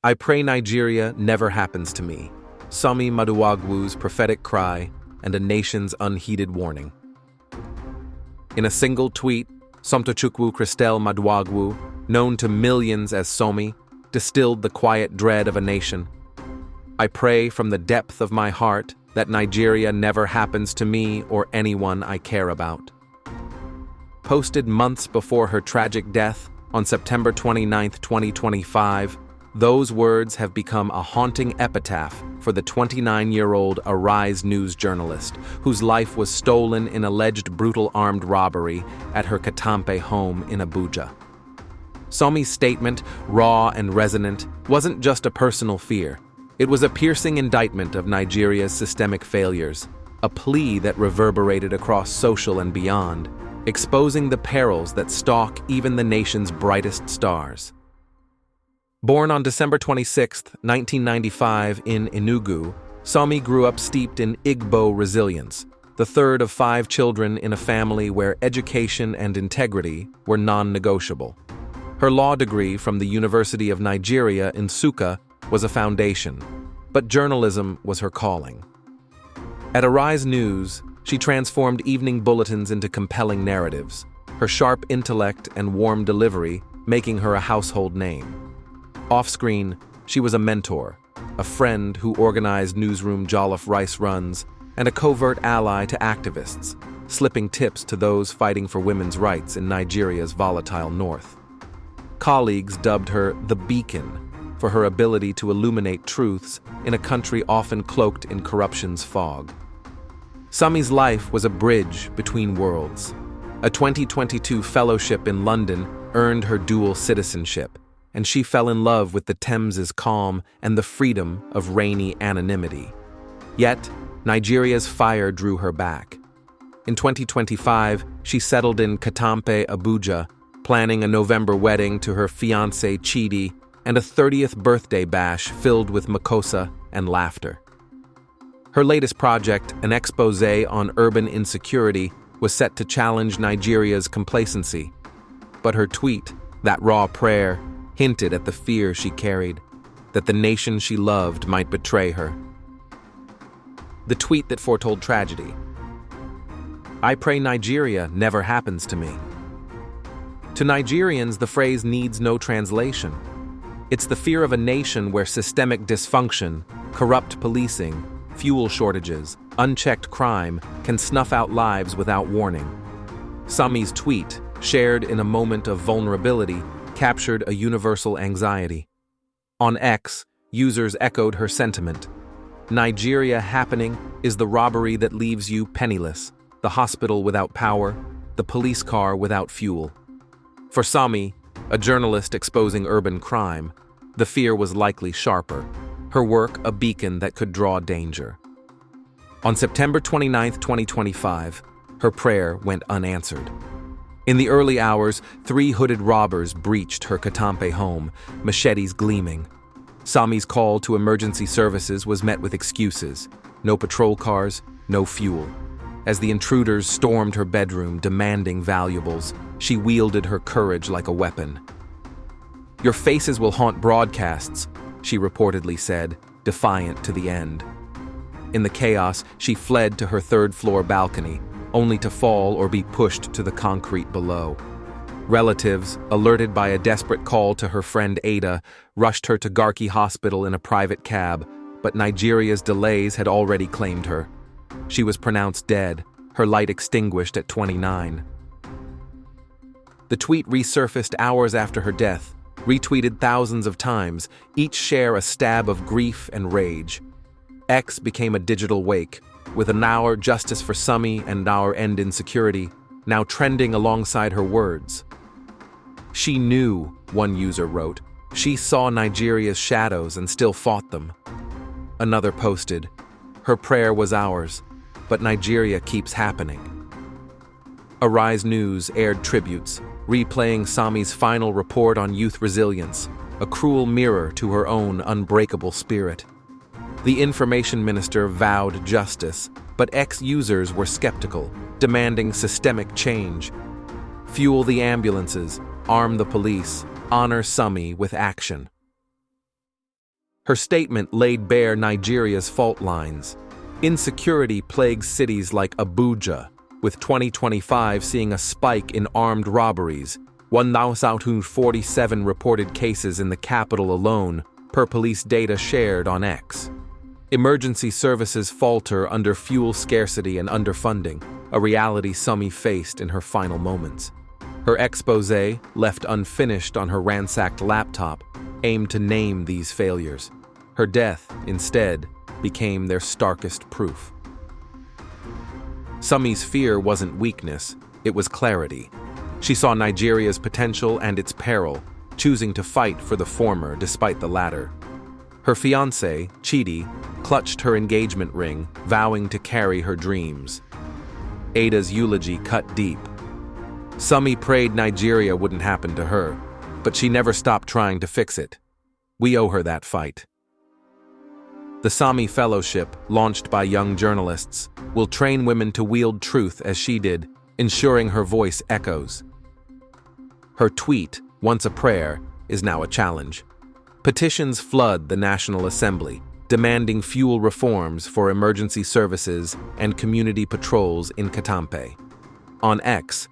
I pray Nigeria never happens to me. Sommie Maduagwu's prophetic cry and a nation's unheeded warning. In a single tweet, Somtochukwu Christelle Maduagwu, known to millions as Sommie, distilled the quiet dread of a nation. I pray from the depth of my heart that Nigeria never happens to me or anyone I care about. Posted months before her tragic death on September 29, 2025, those words have become a haunting epitaph for the 29-year-old Arise news journalist whose life was stolen in alleged brutal armed robbery at her Katampe home in Abuja. Sommie's statement, raw and resonant, wasn't just a personal fear. It was a piercing indictment of Nigeria's systemic failures, a plea that reverberated across social and beyond, exposing the perils that stalk even the nation's brightest stars. Born on December 26, 1995 in Enugu, Sommie grew up steeped in Igbo resilience, the third of 5 children in a family where education and integrity were non-negotiable. Her law degree from the University of Nigeria in Nsukka was a foundation, but journalism was her calling. At Arise News, she transformed evening bulletins into compelling narratives, her sharp intellect and warm delivery making her a household name. Off-screen, she was a mentor, a friend who organized newsroom jollof rice runs, and a covert ally to activists, slipping tips to those fighting for women's rights in Nigeria's volatile north. Colleagues dubbed her the Beacon for her ability to illuminate truths in a country often cloaked in corruption's fog. Sommie's life was a bridge between worlds. A 2022 fellowship in London earned her dual citizenship, and she fell in love with the Thames's calm and the freedom of rainy anonymity. Yet, Nigeria's fire drew her back. In 2025, she settled in Katampe, Abuja, planning a November wedding to her fiancé Chidi and a 30th birthday bash filled with makossa and laughter. Her latest project, an exposé on urban insecurity, was set to challenge Nigeria's complacency. But her tweet, that raw prayer, hinted at the fear she carried, that the nation she loved might betray her. The tweet that foretold tragedy. I pray Nigeria never happens to me. To Nigerians, the phrase needs no translation. It's the fear of a nation where systemic dysfunction, corrupt policing, fuel shortages, unchecked crime can snuff out lives without warning. Sommie's tweet, shared in a moment of vulnerability, captured a universal anxiety. On X, users echoed her sentiment. Nigeria happening is the robbery that leaves you penniless, the hospital without power, the police car without fuel. For Sommie, a journalist exposing urban crime, the fear was likely sharper, her work a beacon that could draw danger. On September 29, 2025, her prayer went unanswered. In the early hours, 3 hooded robbers breached her Katampe home, machetes gleaming. Sommie's call to emergency services was met with excuses. No patrol cars, no fuel. As the intruders stormed her bedroom demanding valuables, she wielded her courage like a weapon. Your faces will haunt broadcasts, she reportedly said, defiant to the end. In the chaos, she fled to her 3rd-floor balcony, only to fall or be pushed to the concrete below. Relatives, alerted by a desperate call to her friend Ada, rushed her to Garki Hospital in a private cab, but Nigeria's delays had already claimed her. She was pronounced dead, her light extinguished at 29. The tweet resurfaced hours after her death, retweeted thousands of times, each share a stab of grief and rage. X became a digital wake, with an Our Justice for Sommie and Our End Insecurity now trending alongside her words. She knew, one user wrote, she saw Nigeria's shadows and still fought them. Another posted, her prayer was ours, but Nigeria keeps happening. Arise News aired tributes, replaying Sommie's final report on youth resilience, a cruel mirror to her own unbreakable spirit. The information minister vowed justice, but ex-users were skeptical, demanding systemic change. Fuel the ambulances, arm the police, honor Sommie with action. Her statement laid bare Nigeria's fault lines. Insecurity plagues cities like Abuja, with 2025 seeing a spike in armed robberies, 1,047 reported cases in the capital alone, per police data shared on X. Emergency services falter under fuel scarcity and underfunding, a reality Sommie faced in her final moments. Her exposé, left unfinished on her ransacked laptop, aimed to name these failures. Her death, instead, became their starkest proof. Sommie's fear wasn't weakness, it was clarity. She saw Nigeria's potential and its peril, choosing to fight for the former despite the latter. Her fiancé, Chidi, clutched her engagement ring, vowing to carry her dreams. Ada's eulogy cut deep. Sommie prayed Nigeria wouldn't happen to her, but she never stopped trying to fix it. We owe her that fight. The Sommie Fellowship, launched by young journalists, will train women to wield truth as she did, ensuring her voice echoes. Her tweet, once a prayer, is now a challenge. Petitions flood the National Assembly, demanding fuel reforms for emergency services and community patrols in Katampe. On X,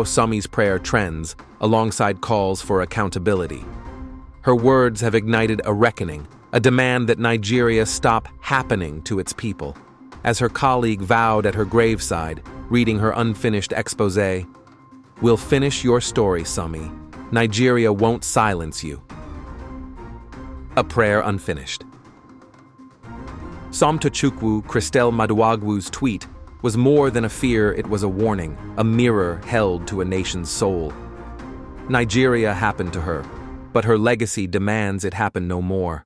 Sommie's prayer trends, alongside calls for accountability. Her words have ignited a reckoning, a demand that Nigeria stop happening to its people. As her colleague vowed at her graveside, reading her unfinished exposé, "We'll finish your story, Sommie. Nigeria won't silence you." A prayer unfinished. Somtochukwu Christelle Maduagwu's tweet was more than a fear, it was a warning, a mirror held to a nation's soul. Nigeria happened to her, but her legacy demands it happen no more.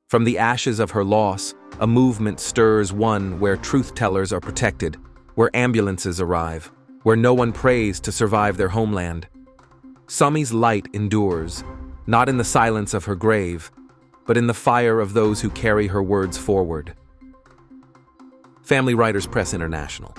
From the ashes of her loss, a movement stirs, one where truth-tellers are protected, where ambulances arrive, where no one prays to survive their homeland. Sommie's light endures, not in the silence of her grave, but in the fire of those who carry her words forward. Family Writers Press International.